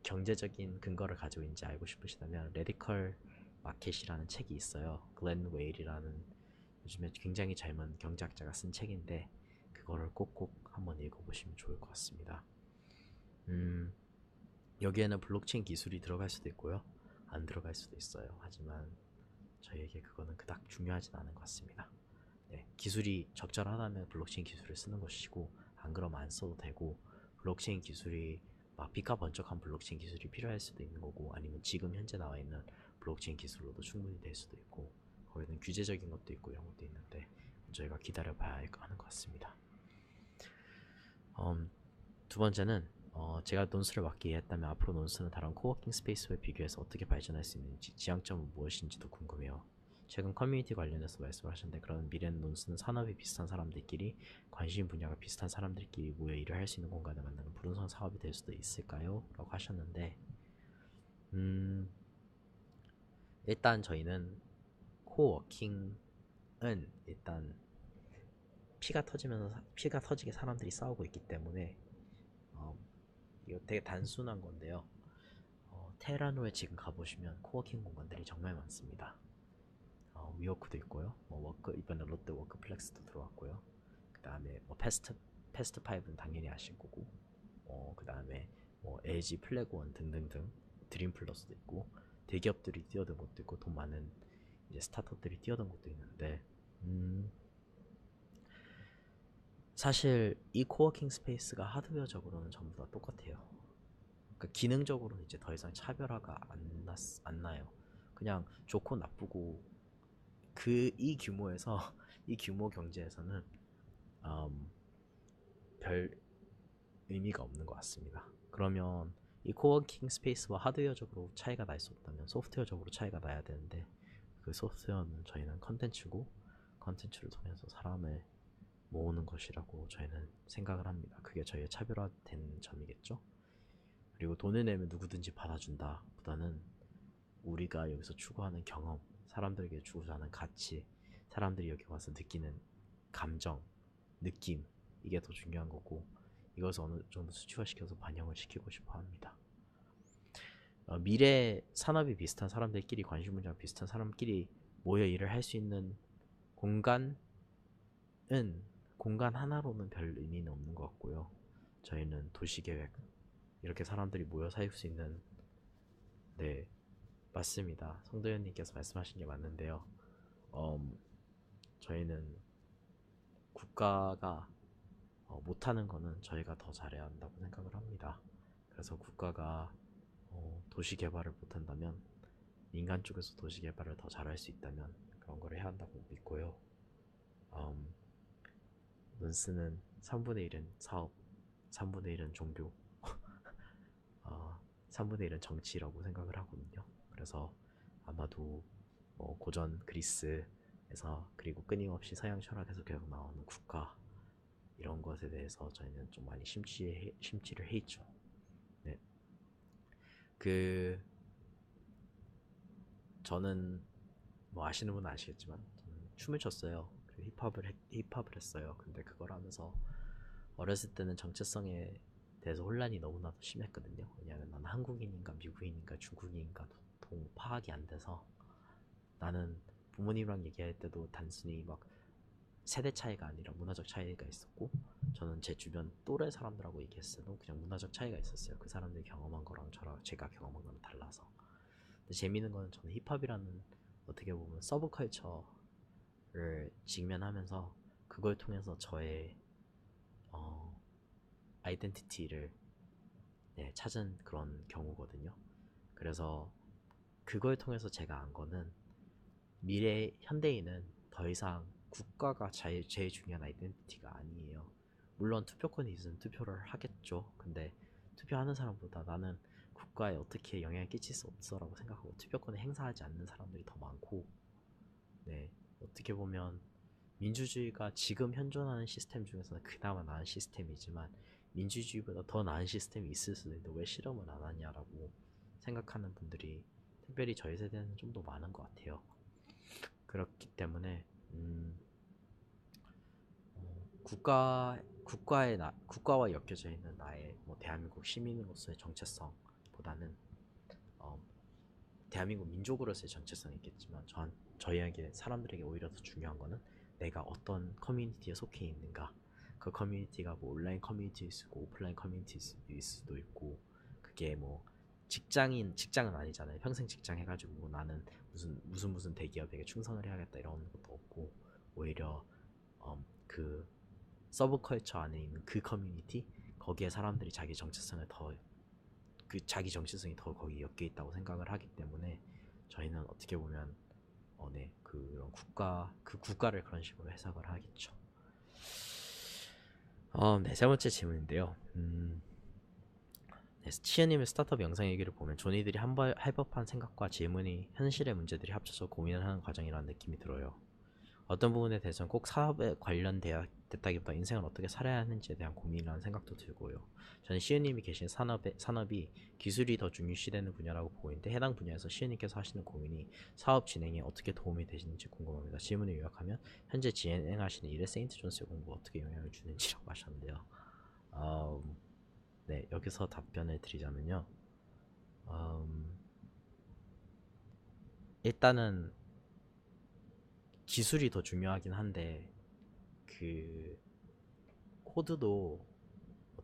경제적인 근거를 가지고 있는지 알고 싶으시다면 레디컬 마켓이라는 책이 있어요. 글렌 웨일이라는 요즘에 굉장히 젊은 경제학자가 쓴 책인데 그거를 꼭꼭 한번 읽어보시면 좋을 것 같습니다. 여기에는 블록체인 기술이 들어갈 수도 있고요, 안 들어갈 수도 있어요. 하지만 저희에게 그거는 그닥 중요하진 않은 것 같습니다. 네, 기술이 적절하다면 블록체인 기술을 쓰는 것이고 안 그러면 안 써도 되고, 블록체인 기술이 막 빛과번쩍한 블록체인 기술이 필요할 수도 있는 거고, 아니면 지금 현재 나와 있는 블록체인 기술로도 충분히 될 수도 있고, 거기는 규제적인 것도 있고 이런 것도 있는데 저희가 기다려봐야 하는 것 같습니다. 두 번째는 제가 논스를 맡기게 했다면 앞으로 논스는 다른 코워킹 스페이스와 비교해서 어떻게 발전할 수 있는지, 지향점은 무엇인지도 궁금해요. 최근 커뮤니티 관련해서 말씀하셨는데, 그런 미래는 논스는 산업이 비슷한 사람들끼리, 관심 분야가 비슷한 사람들끼리 모여 일을 할 수 있는 공간을 만드는 부동산 사업이 될 수도 있을까요? 라고 하셨는데, 일단 저희는 코워킹은 일단 피가 터지게 사람들이 싸우고 있기 때문에 이거 되게 단순한 건데요. 테라노에 지금 가보시면 코워킹 공간들이 정말 많습니다. 위워크도 있고요. 이번에 롯데 워크플렉스도 들어왔고요. 그 다음에 패스트 5는 당연히 아실 거고, 그 다음에 LG 플래그원 등등등, 드림 플러스도 있고, 대기업들이 뛰어든 것도 있고, 돈 많은 이제 스타트업들이 뛰어든 것도 있는데, 사실 이 코워킹 스페이스가 하드웨어적으로는 전부 다 똑같아요. 그러니까 기능적으로는 이제 더 이상 차별화가 안 나요. 그냥 좋고 나쁘고, 이 규모에서 이 규모 경제에서는 별 의미가 없는 것 같습니다. 그러면 이 코워킹 스페이스와 하드웨어적으로 차이가 날 수 없다면 소프트웨어적으로 차이가 나야 되는데, 그 소프트웨어는 저희는 컨텐츠고, 컨텐츠를 통해서 사람을 모으는 것이라고 저희는 생각을 합니다. 그게 저희의 차별화된 점이겠죠. 그리고 돈을 내면 누구든지 받아준다 보다는 우리가 여기서 추구하는 경험, 사람들에게 추구하는 가치, 사람들이 여기 와서 느끼는 감정, 느낌, 이게 더 중요한 거고, 이것을 어느 정도 수치화시켜서 반영을 시키고 싶어 합니다. 미래 산업이 비슷한 사람들끼리, 관심 분야가 비슷한 사람끼리 모여 일을 할 수 있는 공간은 공간 하나로는 별 의미는 없는 것 같고요. 저희는 도시계획, 이렇게 사람들이 모여 살 수 있는, 네, 맞습니다. 성도현님께서 말씀하신 게 맞는데요. 저희는 국가가 못하는 거는 저희가 더 잘해야 한다고 생각을 합니다. 그래서 국가가 도시 개발을 못한다면, 민간 쪽에서 도시 개발을 더 잘할 수 있다면 그런 걸 해야 한다고 믿고요. 논스는 3분의 1은 사업, 3분의 1은 종교, 3분의 1은 정치라고 생각을 하거든요. 그래서 아마도 고전 그리스에서, 그리고 끊임없이 서양 철학에서 계속 나오는 국가, 이런 것에 대해서 저희는 좀 많이 심취를 해 있죠. 네. 저는 아시는 분은 아시겠지만 춤을 췄어요. 힙합을 했어요. 근데 그걸 하면서 어렸을 때는 정체성에 대해서 혼란이 너무나도 심했거든요. 왜냐하면 나는 한국인인가 미국인인가 중국인인가 파악이 안 돼서, 나는 부모님이랑 얘기할 때도 단순히 막 세대 차이가 아니라 문화적 차이가 있었고, 저는 제 주변 또래 사람들하고 얘기했을 때도 그냥 문화적 차이가 있었어요. 그 사람들이 경험한 거랑 제가 경험한 거랑 달라서. 근데 재미있는 거는 저는 힙합이라는 어떻게 보면 서브컬처를 직면하면서 그걸 통해서 저의 어, 아이덴티티를 찾은 그런 경우거든요. 그래서 그걸 통해서 제가 안 거는 미래 현대인은 더 이상 국가가 제일 중요한 아이덴티티가 아니에요. 물론 투표권이 있으면 투표를 하겠죠. 근데 투표하는 사람보다 나는 국가에 어떻게 영향을 끼칠 수 없어라고 생각하고 투표권을 행사하지 않는 사람들이 더 많고, 네, 어떻게 보면 민주주의가 지금 현존하는 시스템 중에서는 그나마 나은 시스템이지만 민주주의보다 더 나은 시스템이 있을 수도 있는데 왜 실험을 안 하냐라고 생각하는 분들이 특별히 저희 세대는 좀 더 많은 것 같아요. 그렇기 때문에 국가와 엮여져 있는 나의 뭐 대한민국 시민으로서의 정체성보다는 어, 대한민국 민족으로서의 정체성이 있겠지만 저희에게 사람들에게 오히려 더 중요한 거는 내가 어떤 커뮤니티에 속해 있는가. 그 커뮤니티가 뭐 온라인 커뮤니티일 수도 있고 오프라인 커뮤니티일 수도 있고, 그게 뭐 직장은 아니잖아요. 평생 직장 해가지고 뭐 나는 무슨 대기업에게 충성을 해야겠다 이런 것도 없고, 오히려 그 서브컬처 안에 있는 그 커뮤니티, 거기에 사람들이 자기 정체성이 더 거기 엮여 있다고 생각을 하기 때문에 저희는 어떻게 보면 그런 그 국가를 그런 식으로 해석을 하겠죠. 네, 세 번째 질문인데요. 네, 치현님의 스타트업 영상 얘기를 보면 존이들이 한번 할 법한 생각과 질문이 현실의 문제들이 합쳐서 고민을 하는 과정이라는 느낌이 들어요. 어떤 부분에 대해서는 꼭 사업에 관련됐다기보다 인생을 어떻게 살아야 하는지에 대한 고민이라는 생각도 들고요. 저는 시은님이 계신 산업이 기술이 더 중요시되는 분야라고 보고 있는데, 해당 분야에서 시은님께서 하시는 고민이 사업 진행에 어떻게 도움이 되시는지 궁금합니다. 질문을 요약하면 현재 진행하시는 일에 세인트존스의 공부가 어떻게 영향을 주는지라고 하셨는데요. 네, 여기서 답변을 드리자면요. 일단은 기술이 더 중요하긴 한데 그 코드도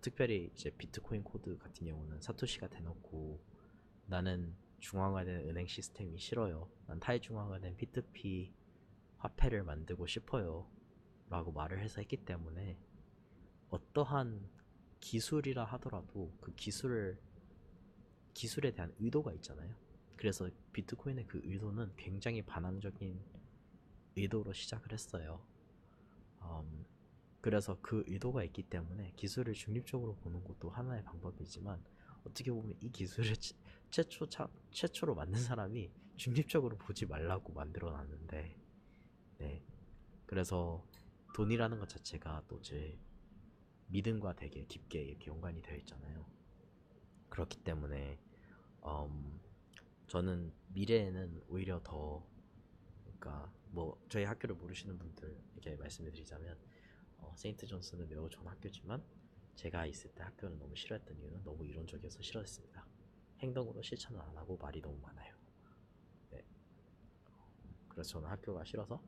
특별히 이제 비트코인 코드 같은 경우는 사토시가 대놓고 나는 중앙화된 은행 시스템이 싫어요. 난 탈중앙화된 P2P 화폐를 만들고 싶어요. 라고 말을 해서 했기 때문에 어떠한 기술이라 하더라도 그 기술에 대한 의도가 있잖아요. 그래서 비트코인의 그 의도는 굉장히 반항적인 의도로 시작을 했어요. 음, 그래서 그 의도가 있기 때문에 기술을 중립적으로 보는 것도 하나의 방법이지만, 어떻게 보면 이 기술을 최초로 만든 사람이 중립적으로 보지 말라고 만들어 놨는데, 네. 그래서 돈이라는 것 자체가 또 제 믿음과 되게 깊게 이렇게 연관이 되어 있잖아요. 그렇기 때문에 음, 저는 미래에는 오히려 더, 그러니까 뭐 저희 학교를 모르시는 분들에게 말씀을 드리자면 세인트 존스는 매우 좋은 학교지만 제가 있을 때 학교는 너무 싫어했던 이유는 너무 이론적이어서 싫어했습니다. 행동으로 실천을 안 하고 말이 너무 많아요. 네. 그래서 저는 학교가 싫어서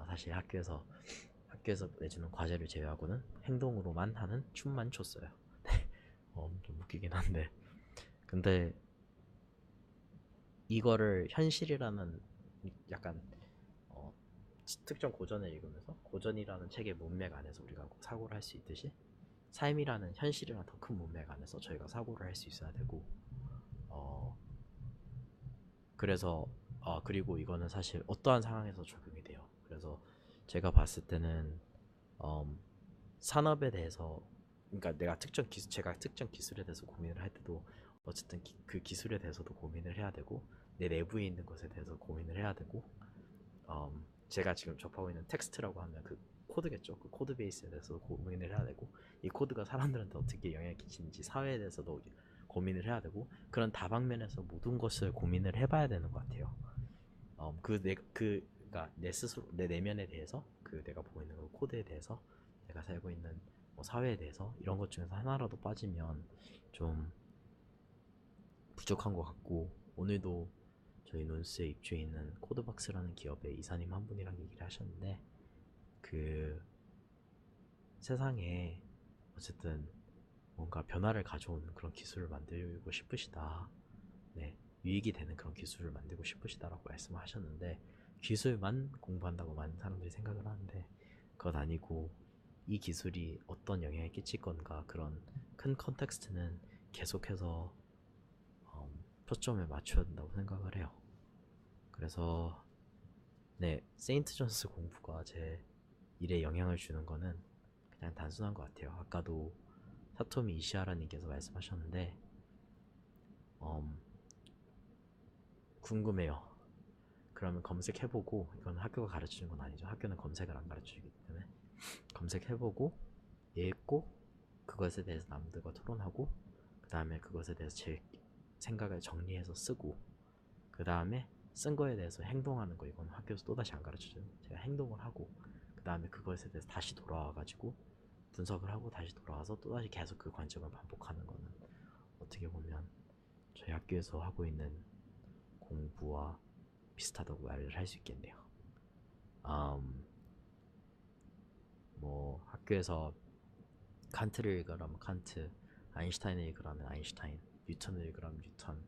사실 학교에서 내주는 과제를 제외하고는 행동으로만 하는 춤만 췄어요. 좀 웃기긴 한데, 근데 이거를 현실이라는 약간 어, 특정 고전을 읽으면서 고전이라는 책의 문맥 안에서 우리가 사고를 할 수 있듯이 삶이라는 현실이라는 더 큰 문맥 안에서 저희가 사고를 할 수 있어야 되고, 어, 그래서 그리고 이거는 사실 어떠한 상황에서 적용이 돼요. 그래서 제가 봤을 때는 음, 산업에 대해서, 그러니까 제가 특정 기술에 대해서 고민을 할 때도 어쨌든 그 기술에 대해서도 고민을 해야 되고, 내 내부에 있는 것에 대해서 고민을 해야 되고, 제가 지금 접하고 있는 텍스트라고 하면 그 코드겠죠. 그 코드 베이스에 대해서 고민을 해야 되고, 이 코드가 사람들한테 어떻게 영향을 끼치는지 사회에 대해서도 고민을 해야 되고, 그런 다방면에서 모든 것을 고민을 해봐야 되는 것 같아요. 그러니까 내 스스로 내 내면에 대해서, 그 내가 보고 있는 그 코드에 대해서, 내가 살고 있는 뭐 사회에 대해서, 이런 것 중에서 하나라도 빠지면 좀 부족한 것 같고, 오늘도 저희 논스에 입주해 있는 코드박스라는 기업의 이사님 한 분이랑 얘기를 하셨는데, 그 세상에 어쨌든 뭔가 변화를 가져오는 그런 기술을 만들고 싶으시다. 네, 유익이 되는 그런 기술을 만들고 싶으시다라고 말씀하셨는데 기술만 공부한다고 많은 사람들이 생각을 하는데 그것 아니고 이 기술이 어떤 영향을 끼칠 건가 그런 큰 컨텍스트는 계속해서 초점을 맞춰야 된다고 생각을 해요. 그래서 네, 세인트 존스 공부가 제 일에 영향을 주는 거는 그냥 단순한 것 같아요. 아까도 사토미 이시하라님께서 말씀하셨는데 궁금해요. 그러면 검색해보고 이건 학교가 가르치는 건 아니죠. 학교는 검색을 안 가르치기 때문에 검색해보고 읽고 그것에 대해서 남들과 토론하고 그 다음에 그것에 대해서 제 생각을 정리해서 쓰고 그 다음에 쓴 거에 대해서 행동하는 거 이건 학교에서 또다시 안 가르쳐줘요. 제가 행동을 하고 그 다음에 그것에 대해서 다시 돌아와가지고 분석을 하고 다시 돌아와서 또다시 계속 그 관점을 반복하는 거는 어떻게 보면 저희 학교에서 하고 있는 공부와 비슷하다고 말을 할 수 있겠네요. 뭐 학교에서 칸트를 읽으라면 칸트, 아인슈타인을 읽으라면 아인슈타인, 뉴턴을 읽으라면 뉴턴.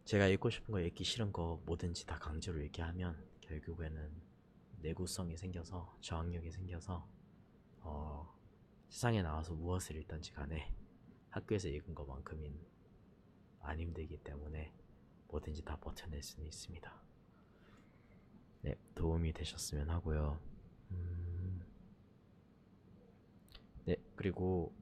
제가 읽고 싶은 거 읽기 싫은 거 뭐든지 다 강제로 읽게 하면 결국에는 내구성이 생겨서 저항력이 생겨서 세상에 나와서 무엇을 읽든지 간에 학교에서 읽은 것만큼은 안 힘들기 때문에 뭐든지 다 버텨낼 수는 있습니다. 네, 도움이 되셨으면 하고요. 네, 그리고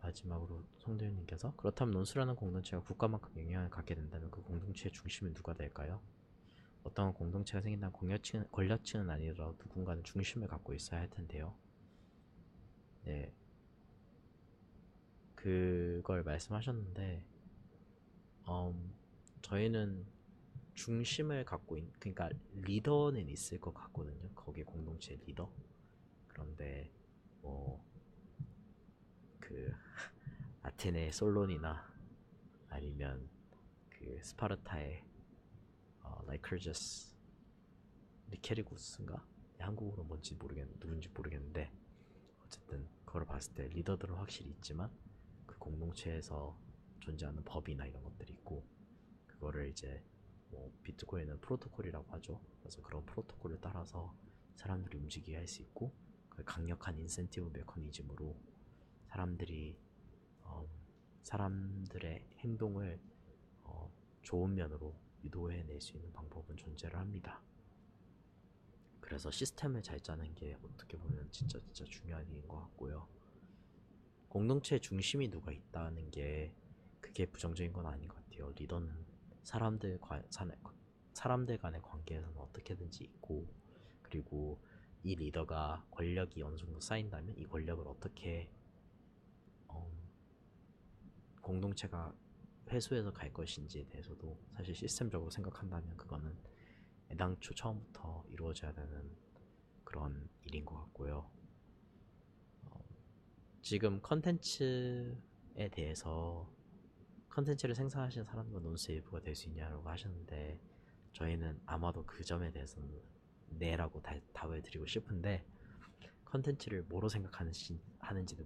마지막으로 송도현님께서 그렇다면 논술하는 공동체가 국가만큼 영향을 갖게 된다면 그 공동체의 중심은 누가 될까요? 어떤 공동체가 생긴다면 권력층은 아니더라도 누군가는 중심을 갖고 있어야 할 텐데요. 네, 그걸 말씀하셨는데 저희는 중심을 갖고 그러니까 리더는 있을 것 같거든요. 거기 공동체 리더. 그런데 뭐 그 아테네 솔론이나 아니면 그 스파르타의 라이크르저스 리케리구스인가? 한국어로 뭔지 누군지 모르겠는데 어쨌든 그걸 봤을 때 리더들은 확실히 있지만 그 공동체에서 존재하는 법이나 이런 것들이 있고 그거를 이제 뭐 비트코인은 프로토콜이라고 하죠. 그래서 그런 프로토콜을 따라서 사람들이 움직이게 할 수 있고 그 강력한 인센티브 메커니즘으로 사람들이 사람들의 행동을 좋은 면으로 유도해낼 수 있는 방법은 존재를 합니다. 그래서 시스템을 잘 짜는 게 어떻게 보면 진짜 중요한 일인 것 같고요. 공동체 중심이 누가 있다는 게 그게 부정적인 건 아닌 것 같아요. 리더는 사람들 간의 관계에서는 어떻게든지 있고 그리고 이 리더가 권력이 어느 정도 쌓인다면 이 권력을 어떻게 공동체가 회수해서 갈 것인지에 대해서도 사실 시스템적으로 생각한다면 그거는 애당초 처음부터 이루어져야 되는 그런 일인 것 같고요. 지금 컨텐츠에 대해서 컨텐츠를 생산하시는 사람과 논술 일부가 될 수 있냐고 하셨는데 저희는 아마도 그 점에 대해서는 네라고 답을 드리고 싶은데 컨텐츠를 뭐로 생각하는지는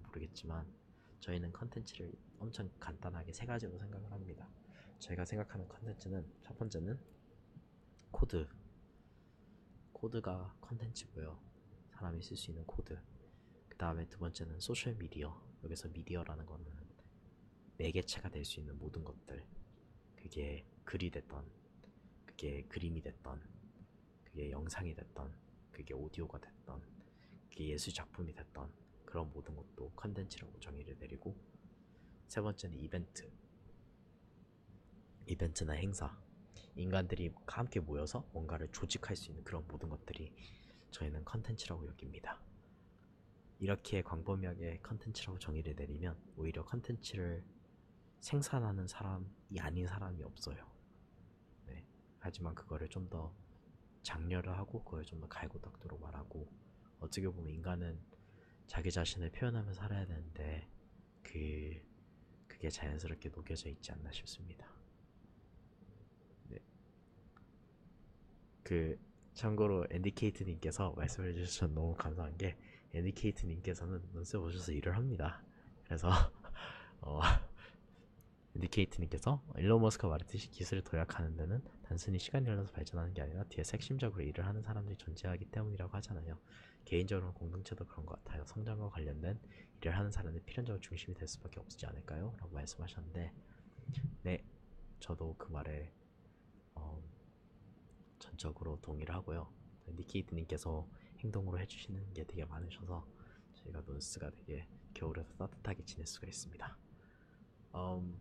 모르겠지만 저희는 컨텐츠를 엄청 간단하게 세 가지로 생각을 합니다. 저희가 생각하는 컨텐츠는 첫 번째는 코드가 컨텐츠고요. 사람이 쓸 수 있는 코드. 그 다음에 두 번째는 소셜 미디어. 여기서 미디어라는 거는 매개체가 될 수 있는 모든 것들. 그게 글이 됐던, 그게 그림이 됐던, 그게 영상이 됐던, 그게 오디오가 됐던, 그게 예술 작품이 됐던 그런 모든 것도 컨텐츠라고 정의를 내리고 세 번째는 이벤트나 행사. 인간들이 함께 모여서 뭔가를 조직할 수 있는 그런 모든 것들이 저희는 컨텐츠라고 여깁니다. 이렇게 광범위하게 컨텐츠라고 정의를 내리면 오히려 컨텐츠를 생산하는 사람이 아닌 사람이 없어요. 네. 하지만 그거를 좀 더 장려를 하고 그걸 좀 더 갈고 닦도록 말하고 어떻게 보면 인간은 자기 자신을 표현하며 살아야 되는데 그게 자연스럽게 녹여져 있지 않나 싶습니다. 네. 참고로 엔디케이트님께서 말씀해 주셔서 너무 감사한 게 엔디케이트님께서는 논스에 오셔서 일을 합니다. 그래서 어, 엔디케이트님께서 일론 머스크가 말했듯이 기술을 도약하는 데는 단순히 시간이 흘러서 발전하는 게 아니라 뒤에 핵심적으로 일을 하는 사람들이 존재하기 때문이라고 하잖아요. 개인적으로는 공동체도 그런 것 같아요. 성장과 관련된 일을 하는 사람들이 필연적으로 중심이 될 수밖에 없지 않을까요? 라고 말씀하셨는데, 네, 저도 그 말에 어, 전적으로 동의를 하고요. 니키이트님께서 행동으로 해주시는 게 되게 많으셔서 저희가 논스가 되게 겨울에도 따뜻하게 지낼 수가 있습니다. 음,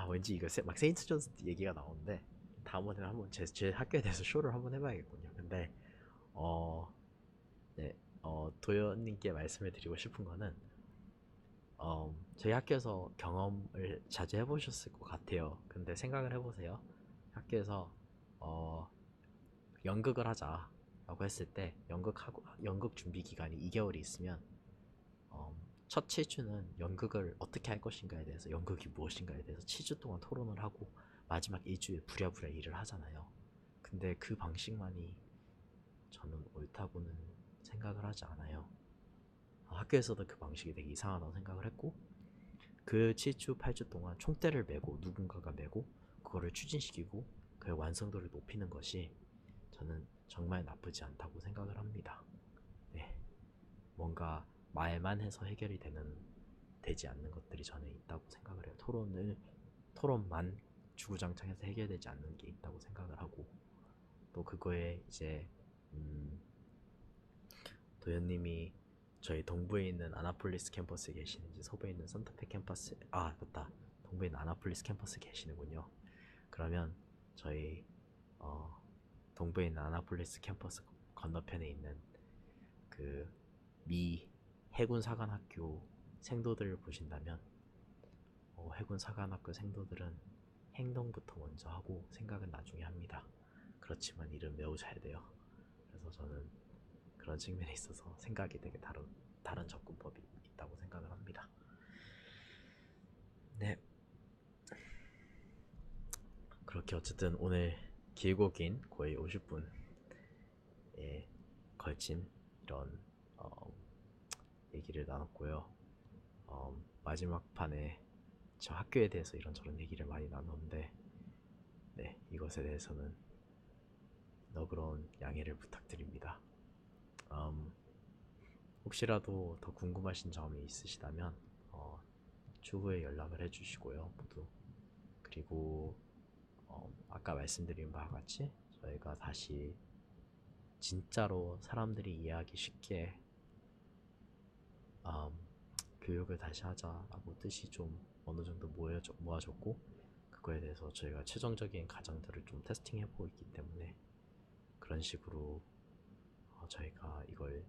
왠지 이거 막 세인트 존스 얘기가 나오는데 다음번에는 한번 제 학교에 대해서 쇼를 한번 해봐야겠군요. 근데 어, 네, 도현님께 말씀을 드리고 싶은 거는 저희 학교에서 경험을 자주 해보셨을 것 같아요. 근데 생각을 해보세요. 학교에서 어, 연극을 하자라고 했을 때 연극 준비 기간이 2개월이 있으면 어, 첫 7주는 연극을 어떻게 할 것인가에 대해서 연극이 무엇인가에 대해서 7주 동안 토론을 하고 마지막 1주에 부랴부랴 일을 하잖아요. 근데 그 방식만이 저는 옳다고는 생각을 하지 않아요. 학교에서도 그 방식이 되게 이상하다고 생각을 했고 그 7주, 8주 동안 총대를 메고 누군가가 메고 그거를 추진시키고 그의 완성도를 높이는 것이 저는 정말 나쁘지 않다고 생각을 합니다. 네, 뭔가 말만 해서 해결이 되지 않는 것들이 저는 있다고 생각을 해요. 토론만 주구장창해서 해결되지 않는 게 있다고 생각을 하고 또 그거에 이제 도현님이 저희 동부에 있는 아나폴리스 캠퍼스에 계시는지 서부에 있는 산타페 캠퍼스 맞다 동부에 있는 아나폴리스 캠퍼스에 계시는군요. 그러면 저희 동부에 있는 아나폴리스 캠퍼스 건너편에 있는 그 미 해군 사관학교 생도들을 보신다면 해군 사관학교 생도들은 행동부터 먼저 하고 생각은 나중에 합니다. 그렇지만 일은 매우 잘 돼요. 그래서 저는 그런 측면에 있어서 생각이 되게 다른 접근법이 있다고 생각을 합니다. 네, 그렇게 어쨌든 오늘 길고 긴 거의 50분에 걸친 이런 얘기를 나눴고요. 마지막 판에 저 학교에 대해서 이런저런 얘기를 많이 나눴는데 네, 이것에 대해서는 너그러운 양해를 부탁드립니다. 혹시라도 더 궁금하신 점이 있으시다면 추후에 연락을 해주시고요, 모두. 그리고 아까 말씀드린 바와 같이 저희가 다시 진짜로 사람들이 이해하기 쉽게 교육을 다시 하자라고 뜻이 좀 어느 정도 모아졌고 그거에 대해서 저희가 최종적인 가정들을 좀 테스팅해보고 있기 때문에 그런 식으로 저희가 이걸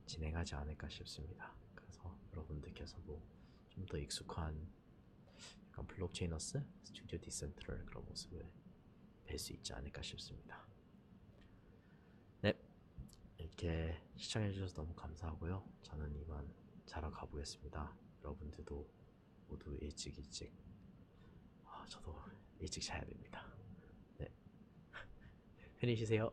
진행하지 않을까 싶습니다. 그래서 여러분들께서도 좀 더 익숙한 약간 블록체인어스 스튜디오 디센트럴 그런 모습을 뵐 수 있지 않을까 싶습니다. 네, 이렇게 시청해주셔서 너무 감사하고요. 저는 이만 자러 가보겠습니다. 여러분들도 모두 일찍 저도 일찍 자야 됩니다. 네, 편히 쉬세요.